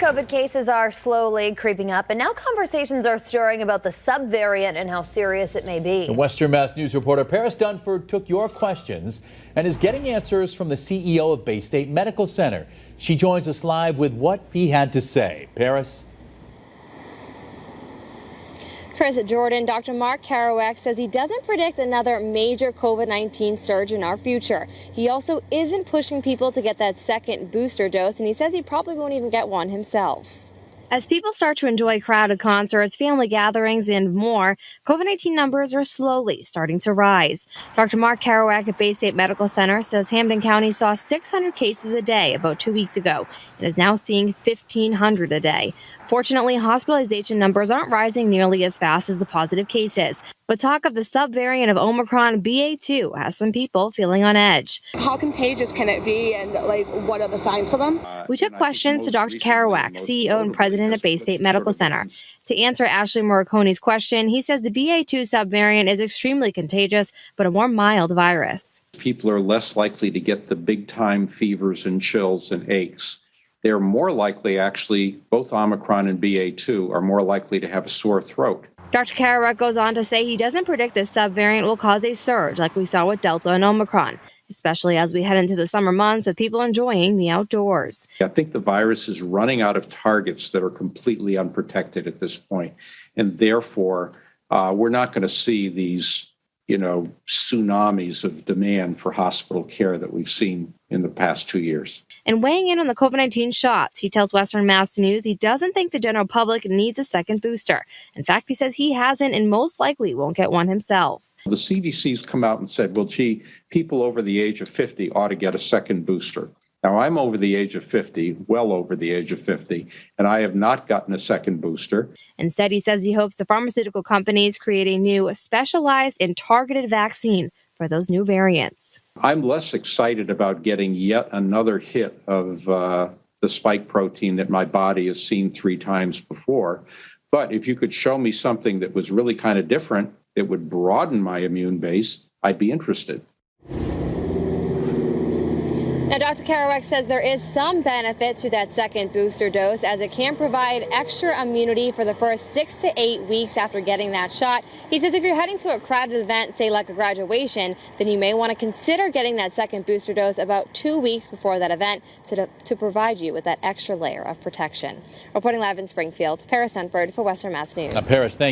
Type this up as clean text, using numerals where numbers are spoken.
COVID cases are slowly creeping up, and now conversations are stirring about the subvariant and how serious it may be. The Western Mass News reporter Paris Dunford took your questions and is getting answers from the CEO of Baystate Medical Center. She joins us live with what he had to say. Paris? Chris, Jordan, Dr. Mark Kerouac says he doesn't predict another major COVID-19 surge in our future. He also isn't pushing people to get that second booster dose, and he says he probably won't even get one himself. As people start to enjoy crowded concerts, family gatherings, and more, COVID-19 numbers are slowly starting to rise. Dr. Mark Kerouac at Baystate Medical Center says Hampden County saw 600 cases a day about 2 weeks ago and is now seeing 1,500 a day. Fortunately, hospitalization numbers aren't rising nearly as fast as the positive cases, but talk of the subvariant of Omicron BA.2 has some people feeling on edge. How contagious can it be, and what are the signs for them? We took questions to Dr. Kerouac, CEO and president at Baystate Medical Center. To answer Ashley Morricone's question, he says the BA.2 subvariant is extremely contagious, but a more mild virus. People are less likely to get the big-time fevers and chills and aches. They're more likely, actually, both Omicron and BA.2 are more likely to have a sore throat. Dr. Kerouac goes on to say he doesn't predict this subvariant will cause a surge like we saw with Delta and Omicron, especially as we head into the summer months with people enjoying the outdoors. I think the virus is running out of targets that are completely unprotected at this point, and therefore we're not going to see these tsunamis of demand for hospital care that we've seen in the past 2 years. And weighing in on the COVID-19 shots, he tells Western Mass News he doesn't think the general public needs a second booster. In fact, he says he hasn't and most likely won't get one himself. The CDC's come out and said, well, gee, people over the age of 50 ought to get a second booster. Now, I'm over the age of 50, well over the age of 50, and I have not gotten a second booster. Instead, he says he hopes the pharmaceutical companies create a new specialized and targeted vaccine for those new variants. I'm less excited about getting yet another hit of the spike protein that my body has seen 3 times before. But if you could show me something that was really kind of different, that would broaden my immune base, I'd be interested. Now, Dr. Kerouac says there is some benefit to that second booster dose, as it can provide extra immunity for the first 6 to 8 weeks after getting that shot. He says if you're heading to a crowded event, say like a graduation, then you may want to consider getting that second booster dose about 2 weeks before that event to provide you with that extra layer of protection. Reporting live in Springfield, Paris Dunford for Western Mass News. Paris, thank you.